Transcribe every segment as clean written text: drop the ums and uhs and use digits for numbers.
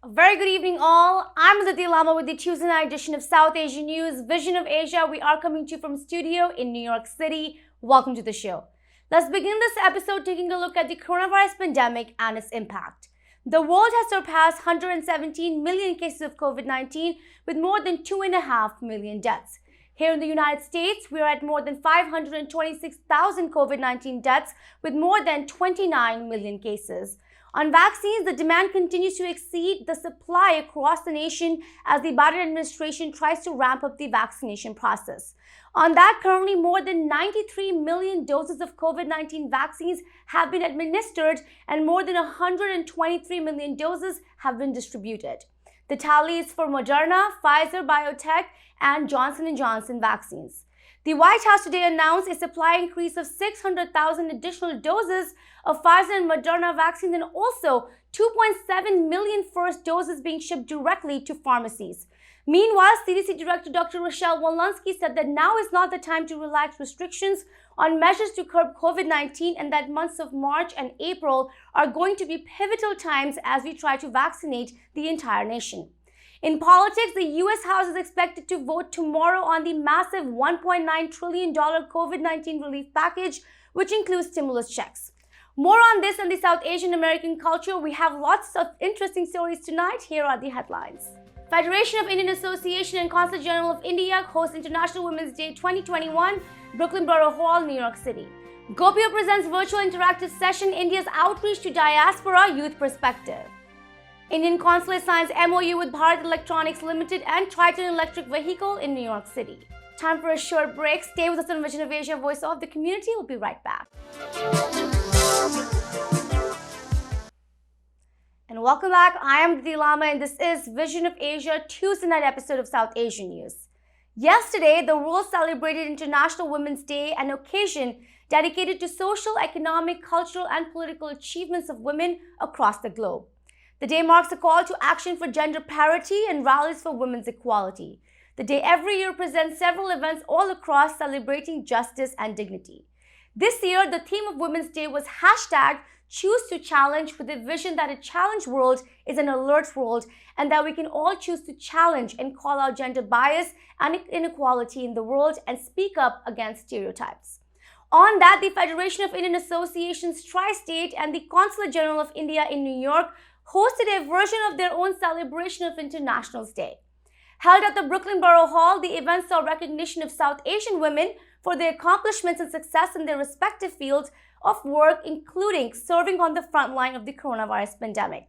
Very good evening all. I'm Aditi Lama with the Tuesday night edition of South Asian News, Vision of Asia. We are coming to you from studio in New York City. Welcome to the show. Let's begin this episode taking a look at the coronavirus pandemic and its impact. The world has surpassed 117 million cases of COVID-19 with more than 2.5 million deaths. Here in the United States, we are at more than 526,000 COVID-19 deaths with more than 29 million cases. On vaccines, the demand continues to exceed the supply across the nation as the Bharat administration tries to ramp up the vaccination process. On that, currently more than 93 million doses of COVID-19 vaccines have been administered and more than 123 million doses have been distributed. The tally is for Moderna, Pfizer, BioNTech, and Johnson & Johnson vaccines. The White House today announced a supply increase of 600,000 additional doses of Pfizer and Moderna vaccines and also 2.7 million first doses being shipped directly to pharmacies. Meanwhile, CDC Director Dr. Rochelle Walensky said that now is not the time to relax restrictions on measures to curb COVID-19 and that months of March and April are going to be pivotal times as we try to vaccinate the entire nation. In politics, the U.S. House is expected to vote tomorrow on the massive $1.9 trillion COVID-19 relief package, which includes stimulus checks. More on this and the South Asian American culture. We have lots of interesting stories tonight. Here are the headlines. Federation of Indian Association and Consulate General of India hosts International Women's Day 2021, Brooklyn Borough Hall, New York City. GOPIO presents virtual interactive session, India's outreach to Diaspora Youth Perspective. Indian Consulate signs MOU with Bharat Electronics Limited and Triton electric vehicle in New York City. Time for a short break. Stay with us on Vision of Asia, Voice of the Community. We'll be right back. And welcome back. I am Aditi Lama and this is Vision of Asia, Tuesday night episode of South Asian News. Yesterday, the world celebrated International Women's Day, an occasion dedicated to social, economic, cultural, and political achievements of women across the globe. The day marks a call to action for gender parity and rallies for women's equality. The day every year presents several events all across celebrating justice and dignity. This year, the theme of Women's Day was #Choose to Challenge, with a vision that a challenged world is an alert world and that we can all choose to challenge and call out gender bias and inequality in the world and speak up against stereotypes. On that, the Federation of Indian Associations Tri-State and the Consulate General of India in New York hosted a version of their own celebration of Internationals Day. Held at the Brooklyn Borough Hall, the event saw recognition of South Asian women for their accomplishments and success in their respective fields of work, including serving on the front line of the coronavirus pandemic.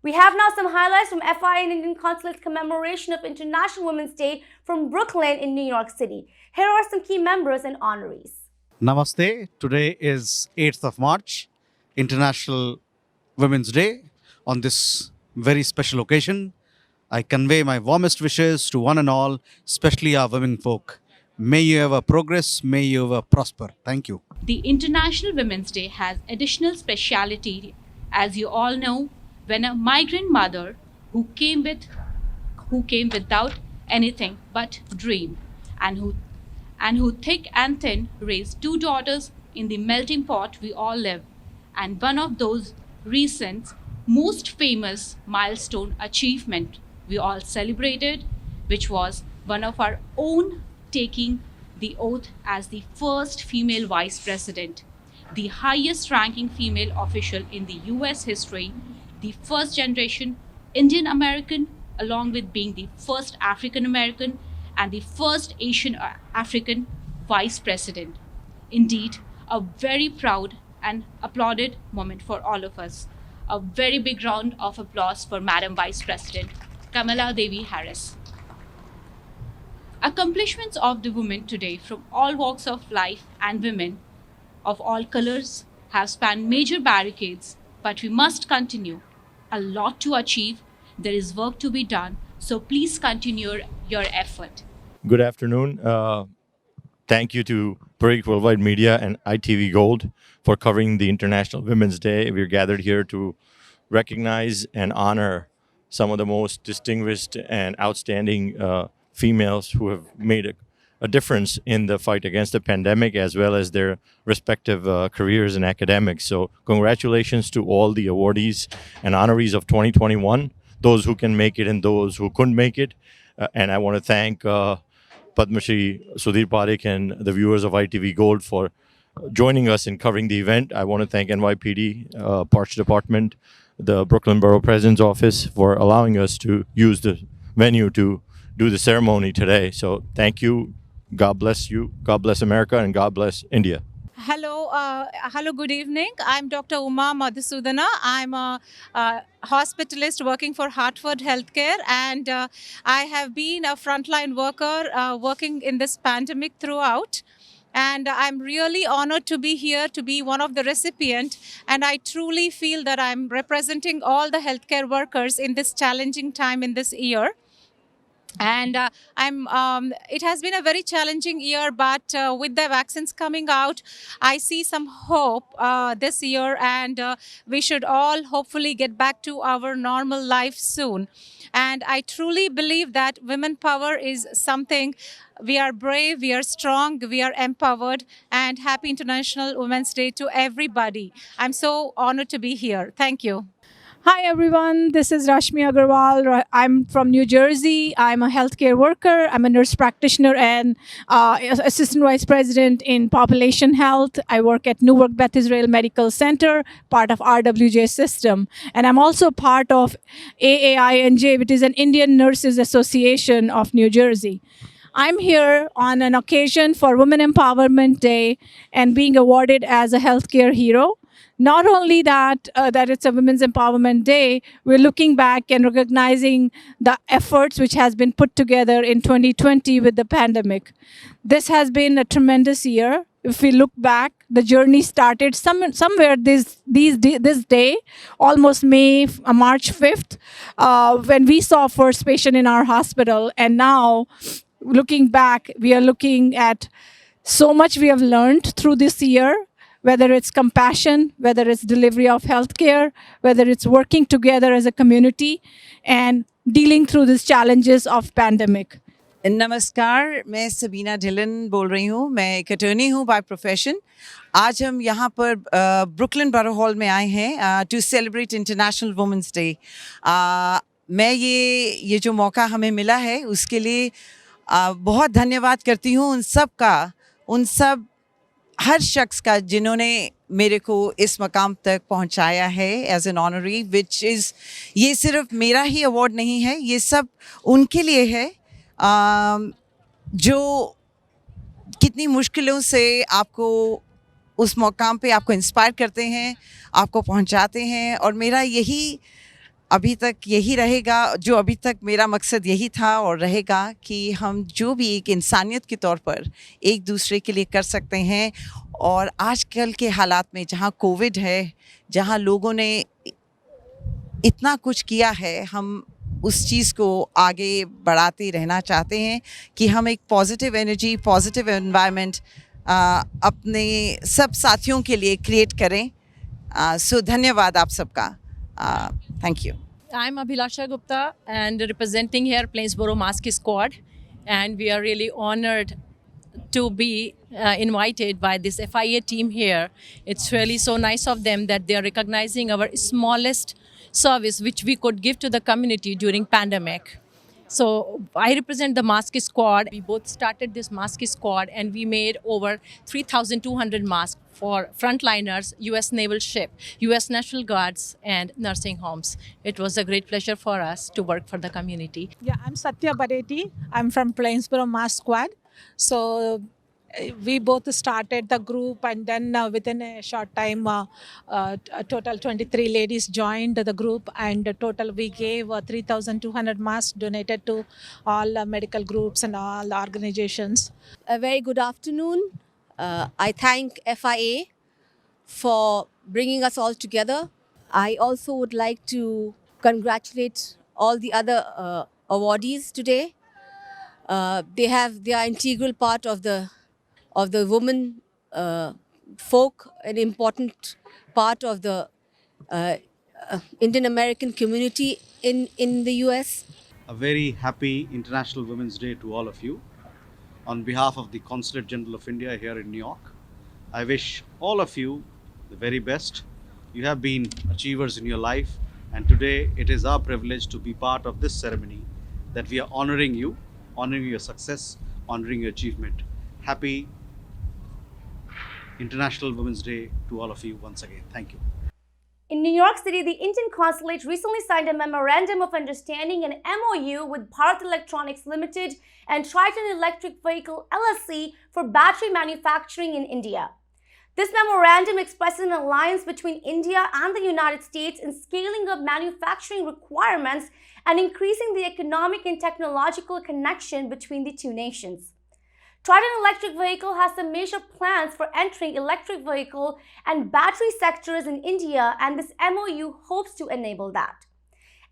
We have now some highlights from FI and Indian Consulate's commemoration of International Women's Day from Brooklyn in New York City. Here are some key members and honorees. Namaste. Today is 8th of March, International Women's Day. On this very special occasion, I convey my warmest wishes to one and all, especially our women folk. May you ever progress, may you ever prosper. Thank you. The International Women's Day has additional speciality, as you all know, when a migrant mother who came without anything but dream, and who thick and thin raised 2 daughters in the melting pot we all live. And one of those recent most famous milestone achievement we all celebrated, which was one of our own taking the oath as the first female vice president, the highest ranking female official in the US history, the first generation Indian American, along with being the first African American and the first Asian African vice president. Indeed, a very proud and applauded moment for all of us. A very big round of applause for Madam Vice President Kamala Devi Harris. Accomplishments of the women today from all walks of life and women of all colors have spanned major barricades, but we must continue. A lot to achieve. There is work to be done, so please continue your effort. Good afternoon. Thank you to Project Worldwide Media and ITV Gold for covering the International Women's Day. We're gathered here to recognize and honor some of the most distinguished and outstanding females who have made a difference in the fight against the pandemic, as well as their respective careers in academics. So congratulations to all the awardees and honorees of 2021, those who can make it and those who couldn't make it. And I want to thank Padma Shri Sudhir Parekh and the viewers of ITV Gold for joining us in covering the event. I want to thank NYPD, Parks Department, the Brooklyn Borough President's Office for allowing us to use the venue to do the ceremony today. So thank you. God bless you. God bless America, and God bless India. Hello, good evening. I'm Dr. Uma Madhusudana. I'm a hospitalist working for Hartford Healthcare, and I have been a frontline worker working in this pandemic throughout. And I'm really honored to be here, to be one of the recipients. And I truly feel that I'm representing all the healthcare workers in this challenging time in this year. And it has been a very challenging year, but with the vaccines coming out, I see some hope this year, and we should all hopefully get back to our normal life soon. And I truly believe that women power is something. We are brave, we are strong, we are empowered, and happy International Women's Day to everybody. I'm so honored to be here. Thank you. Hi everyone, this is Rashmi Agarwal. I'm from New Jersey. I'm a healthcare worker. I'm a nurse practitioner and assistant vice president in population health. I work at Newark Beth Israel Medical Center, part of RWJ system. And I'm also part of AAINJ, which is an Indian Nurses Association of New Jersey. I'm here on an occasion for Women Empowerment Day and being awarded as a healthcare hero. Not only that it's a Women's Empowerment Day, we're looking back and recognizing the efforts which has been put together in 2020 with the pandemic. This has been a tremendous year. If we look back, the journey started somewhere this day, almost March 5th, when we saw first patient in our hospital. And now, looking back, we are looking at so much we have learned through this year, whether it's compassion, whether it's delivery of healthcare, whether it's working together as a community and dealing through these challenges of pandemic. नमस्कार, मैं सबीना ढिलन बोल रही हूँ. मैं एक attorney हूँ by profession. आज हम यहाँ पर ब्रुकलिन बरो हॉल में आए हैं to celebrate international women's day. मैं ये जो मौका हमें मिला है उसके लिए बहुत धन्यवाद करती हूँ उन सब हर शख्स का जिन्होंने मेरे को इस मकाम तक पहुंचाया है as an honoree, which is ये सिर्फ मेरा ही अवार्ड नहीं है, ये सब उनके लिए है जो कितनी मुश्किलों से आपको उस मकाम पे आपको इंस्पायर करते हैं, आपको पहुंचाते हैं. और मेरा यही अभी तक यही रहेगा, जो अभी तक मेरा मकसद यही था और रहेगा कि हम जो भी एक इंसानियत के तौर पर एक दूसरे के लिए कर सकते हैं. और आजकल के हालात में जहाँ कोविड है, जहाँ लोगों ने इतना कुछ किया है, हम उस चीज़ को आगे बढ़ाते रहना चाहते हैं कि हम एक पॉजिटिव एनर्जी, पॉजिटिव एनवायरनमेंट अपने सब साथियों के लिए क्रिएट करें. सो धन्यवाद आप सबका. Thank you. I'm Abhilasha Gupta and representing here Plainsboro Mask Squad, and we are really honored to be invited by this FIA team here. It's really so nice of them that they are recognizing our smallest service which we could give to the community during pandemic. So I represent the Mask Squad. We both started this Mask Squad and we made over 3,200 masks for frontliners, US Naval Ship, US National Guards, and nursing homes. It was a great pleasure for us to work for the community. Yeah, I'm Satya Badeti. I'm from Plainsboro Mask Squad. So we both started the group, and then within a short time, a total 23 ladies joined the group, and total we gave 3,200 masks donated to all medical groups and all organizations. A very good afternoon. I thank FIA for bringing us all together. I also would like to congratulate all the other awardees today. They are integral part of the women folk, an important part of the Indian American community in the US. A very happy International Women's Day to all of you. On behalf of the Consulate General of India here in New York, I wish all of you the very best. You have been achievers in your life, and today it is our privilege to be part of this ceremony that we are honoring you, honoring your success, honoring your achievement. Happy International Women's Day to all of you once again. Thank you. In New York City, the Indian Consulate recently signed a Memorandum of Understanding, an MOU, with Bharat Electronics Limited and Triton Electric Vehicle LLC for battery manufacturing in India. This memorandum expresses an alliance between India and the United States in scaling up manufacturing requirements and increasing the economic and technological connection between the two nations. Triton Electric Vehicle has some major plans for entering electric vehicle and battery sectors in India, and this MOU hopes to enable that.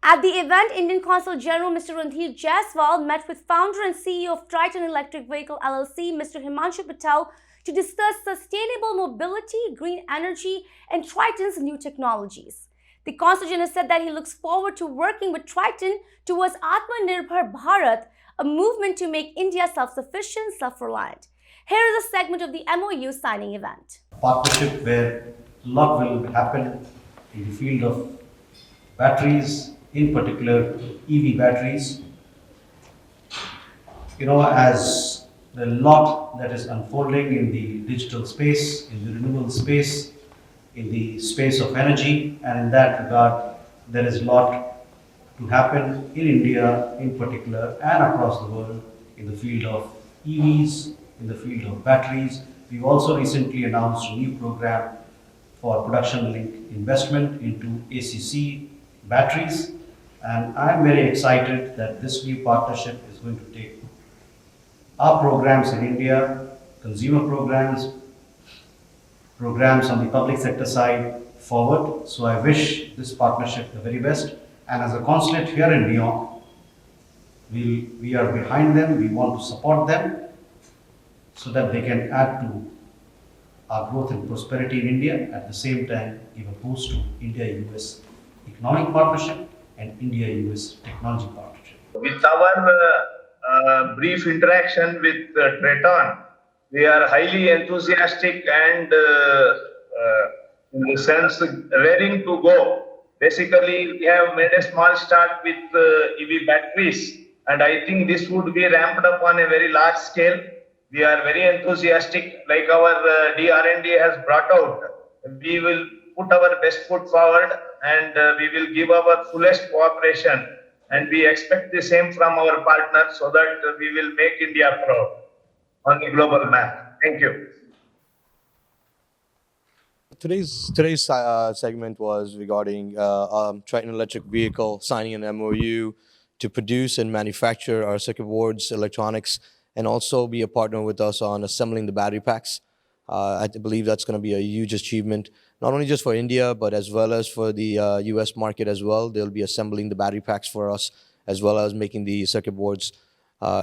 At the event, Indian Consul General Mr. Ranjit Jaiswal met with founder and CEO of Triton Electric Vehicle LLC, Mr. Himanshu Patel, to discuss sustainable mobility, green energy, and Triton's new technologies. The Consul General said that he looks forward to working with Triton towards Atmanirbhar Bharat, a movement to make India self-sufficient, self-reliant. Here is a segment of the MOU signing event. Partnership where a lot will happen in the field of batteries, in particular EV batteries. As a lot that is unfolding in the digital space, in the renewable space, in the space of energy, and in that regard, there is a lot to happen in India in particular and across the world in the field of EVs, in the field of batteries. We've also recently announced a new program for production link investment into ACC batteries, and I'm very excited that this new partnership is going to take our programs in India, consumer programs, programs on the public sector side forward. So I wish this partnership the very best. And as a consulate here in New York, we are behind them. We want to support them so that they can add to our growth and prosperity in India. At the same time, give a boost to India-US economic partnership and India-US technology partnership. With our brief interaction with Triton, we are highly enthusiastic and in the sense raring to go. Basically, we have made a small start with EV batteries, and I think this would be ramped up on a very large scale. We are very enthusiastic, like our DR&D has brought out. We will put our best foot forward, and we will give our fullest cooperation, and we expect the same from our partners so that we will make India proud on the global map. Thank you. Today's segment was regarding Triton Electric Vehicle signing an MOU to produce and manufacture our circuit boards, electronics, and also be a partner with us on assembling the battery packs. I believe that's going to be a huge achievement, not only just for India, but as well as for the US market as well. They'll be assembling the battery packs for us, as well as making the circuit boards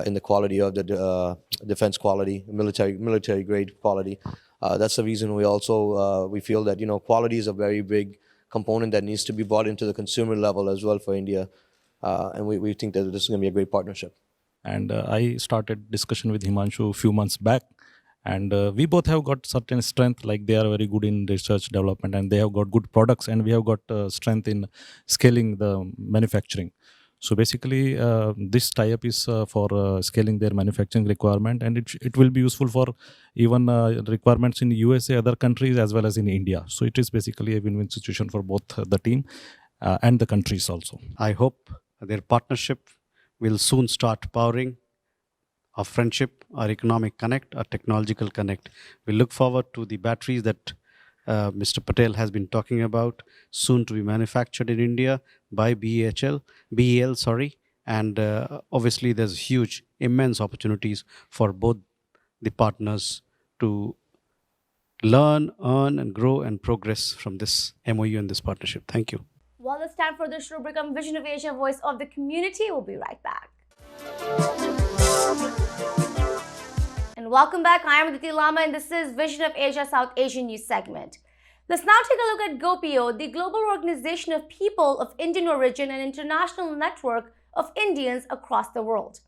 in the quality of the defense quality, military grade quality. That's the reason we also we feel that quality is a very big component that needs to be brought into the consumer level as well for India, and we think that this is going to be a great partnership. And I started discussion with Himanshu a few months back, and we both have got certain strength, like they are very good in research development and they have got good products, and we have got strength in scaling the manufacturing. So basically, this tie-up is for scaling their manufacturing requirement, and it will be useful for even requirements in USA, other countries, as well as in India. So it is basically a win-win situation for both the team and the countries also. I hope their partnership will soon start powering our friendship, our economic connect, our technological connect. We look forward to the batteries that Mr. Patel has been talking about, soon to be manufactured in India by BEL, sorry. And obviously, there's huge, immense opportunities for both the partners to learn, earn, and grow and progress from this MOU and this partnership. Thank you. Well, it's time for this rubric on Vision of Asia, Voice of the Community. We'll be right back. And welcome back. I am Aditi Lama, and this is Vision of Asia, South Asian News segment. Let's now take a look at GOPIO, the global organization of people of Indian origin and international network of Indians across the world.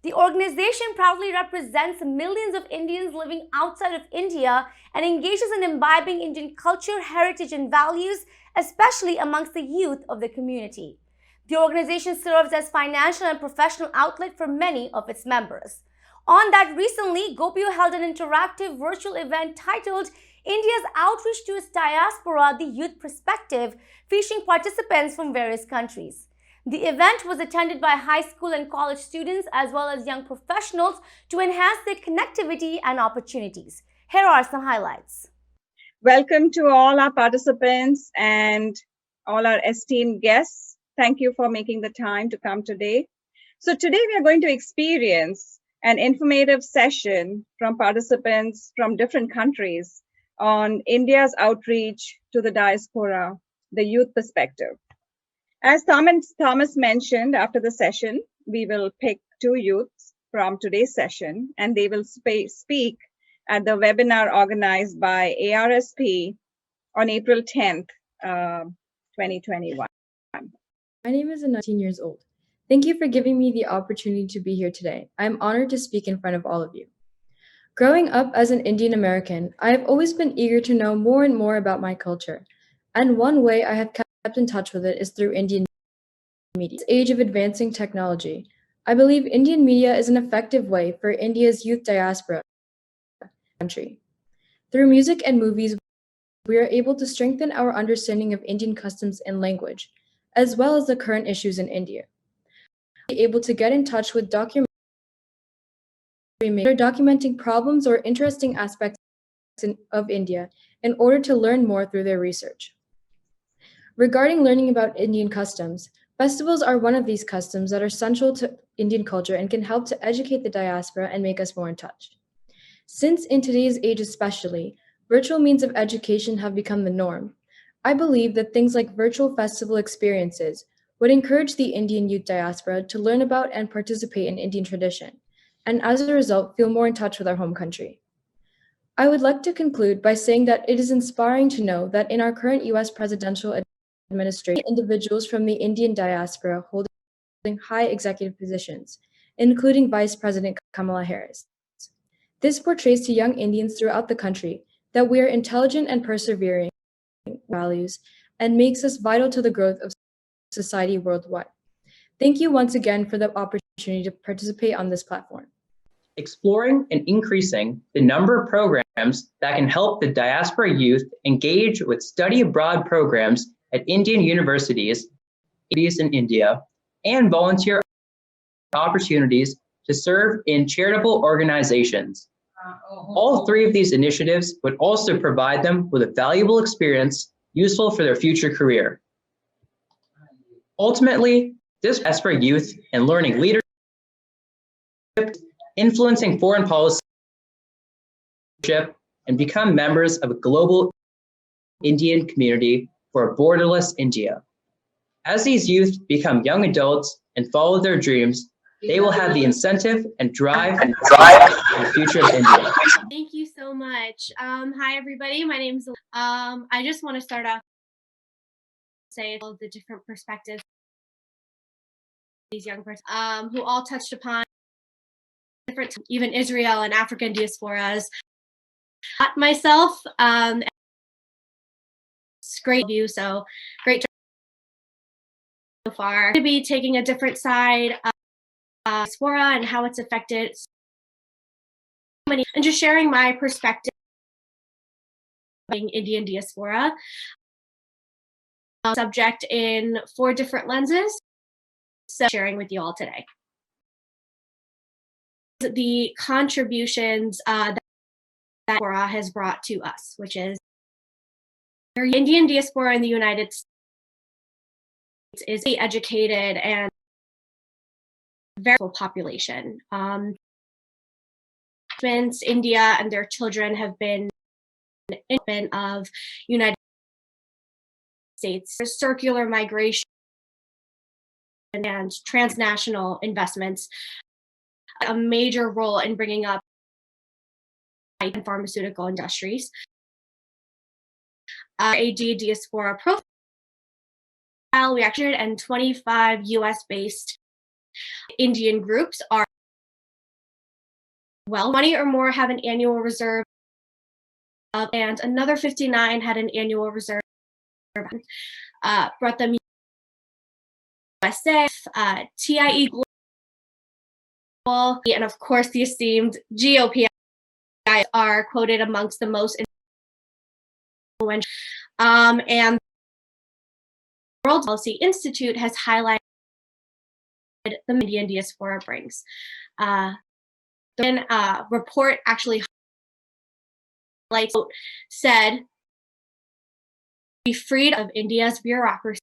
The organization proudly represents millions of Indians living outside of India and engages in imbibing Indian culture, heritage, and values, especially amongst the youth of the community. The organization serves as financial and professional outlet for many of its members. On that, recently, GOPIO held an interactive virtual event titled India's Outreach to its Diaspora, the Youth Perspective, featuring participants from various countries. The event was attended by high school and college students as well as young professionals to enhance their connectivity and opportunities. Here are some highlights. Welcome to all our participants and all our esteemed guests. Thank you for making the time to come today. So today we are going to experience an informative session from participants from different countries on India's outreach to the diaspora, the youth perspective. As Thomas mentioned, after the session, we will pick two youths from today's session, and they will speak at the webinar organized by ARSP on April 10th, 2021. My name is 19 years old. Thank you for giving me the opportunity to be here today. I'm honored to speak in front of all of you. Growing up as an Indian American, I have always been eager to know more and more about my culture. And one way I have kept in touch with it is through Indian media. In this age of advancing technology, I believe Indian media is an effective way for India's youth diaspora country. Through music and movies, we are able to strengthen our understanding of Indian customs and language, as well as the current issues in India. We are able to get in touch with documenting problems or interesting aspects of India in order to learn more through their research. Regarding learning about Indian customs, festivals are one of these customs that are central to Indian culture and can help to educate the diaspora and make us more in touch. Since in today's age especially, virtual means of education have become the norm, I believe that things like virtual festival experiences would encourage the Indian youth diaspora to learn about and participate in Indian tradition, and as a result, feel more in touch with our home country. I would like to conclude by saying that it is inspiring to know that in our current US presidential administration, individuals from the Indian diaspora holding high executive positions, including Vice President Kamala Harris. This portrays to young Indians throughout the country that we are intelligent and persevering values and makes us vital to the growth of society worldwide. Thank you once again for the opportunity to participate on this platform. Exploring and increasing the number of programs that can help the diaspora youth engage with study abroad programs at Indian universities in India and volunteer opportunities to serve in charitable organizations. All three of these initiatives would also provide them with a valuable experience useful for their future career. Ultimately, this is for youth in learning leadership, influencing foreign policy, and become members of a global Indian community for a borderless India. As these youth become young adults and follow their dreams, they will have the incentive and drive for the future of India. Thank you so much. Hi, everybody. My name is. I just want to start off say all the different perspectives these young persons who all touched upon different, even Israel and African diasporas. Myself, it's great view. So great so far. To be taking a different side of diaspora and how it's affected, and just sharing my perspective being Indian diaspora. Subject in 4 different lenses, so sharing with you all today. the contributions that diaspora has brought to us, which is Indian diaspora in the United States is a educated and very full population. India and their children have been of United States. Circular migration and transnational investments, a major role in bringing up pharmaceutical industries. AG diaspora profile, we actually, and 25 US-based Indian groups are 20 or more have an annual reserve of, and another 59 had an annual reserve. Brought them USA, TIE Global, and of course the esteemed GOPIO are quoted amongst the most influential. And the World Policy Institute has highlighted the Indian diaspora brings. The report actually said, "Be freed of India's bureaucracy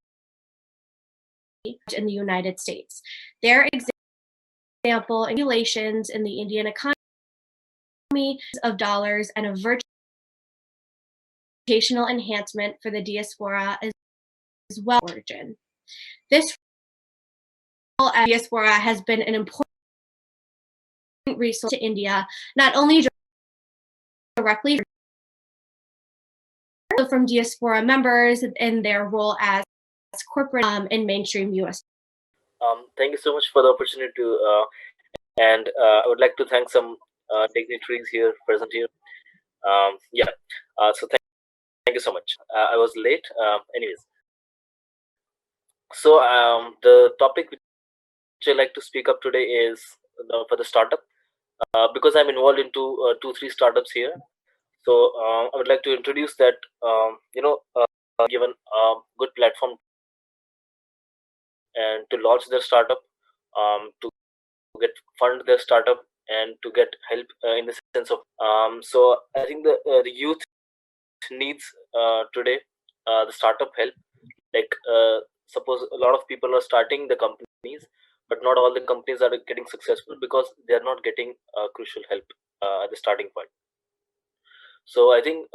in the United States. Their example and regulations in the Indian economy of dollars and a virtual educational enhancement for the diaspora as well origin. This diaspora has been an important resource to India, not only directly from diaspora members in their role as corporate in mainstream US." Thank you so much for the opportunity to, and I would like to thank some dignitaries here present here. So thank you so much. I was late. Anyways, so the topic which I like to speak up today is for the startup, because I'm involved into 2-3 startups here. So I would like to introduce that, given a good platform and to launch their startup, to get fund their startup, and to get help in the sense of. So I think the youth needs today the startup help. Like suppose a lot of people are starting the companies, but not all the companies are getting successful because they are not getting crucial help at the starting point. So I think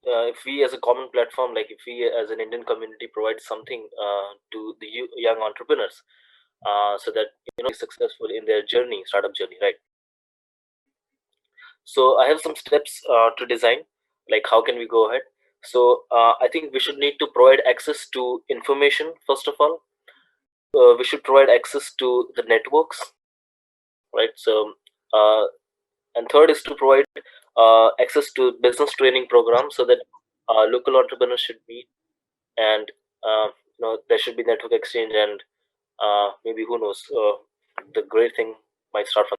if we as a common platform, like if we as an Indian community provide something to the young entrepreneurs, so that be successful in their journey, startup journey, right? So I have some steps to design, like how can we go ahead. So I think we should need to provide access to information first of all. We should provide access to the networks, right? So and third is to provide access to business training programs so that local entrepreneurs should meet, and there should be network exchange, and maybe who knows, the great thing might start from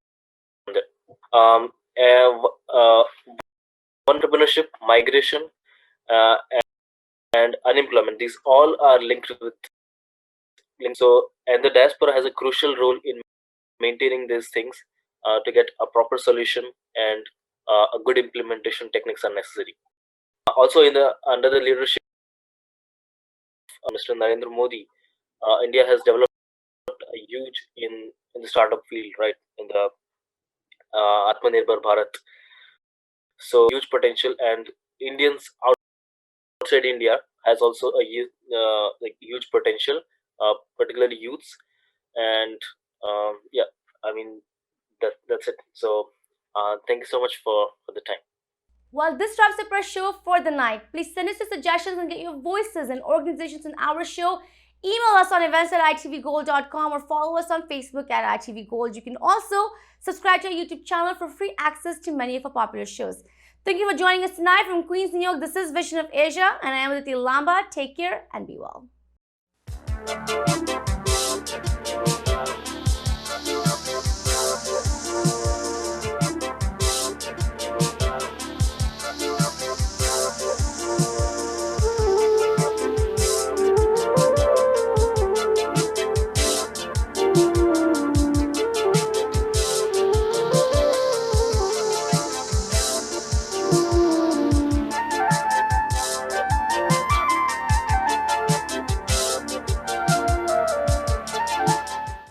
there. Entrepreneurship, migration, and unemployment, these all are linked with. So, and the diaspora has a crucial role in maintaining these things to get a proper solution, and a good implementation techniques are necessary. Also, under the leadership of Mr. Narendra Modi, India has developed a huge in the startup field, right? In the Atmanirbhar Bharat. So huge potential, and Indians outside India has also a huge potential, particularly youths, and I mean that's it. So thank you so much for the time. Well, this wraps up our show for the night. Please send us your suggestions and get your voices and organizations in our show. Email us on events@itvgold.com or follow us on Facebook @itvgold. You can also subscribe to our YouTube channel for free access to many of our popular shows. Thank you for joining us tonight from Queens, New York. This is Vision of Asia, and I am Aditi Lamba. Take care and be well.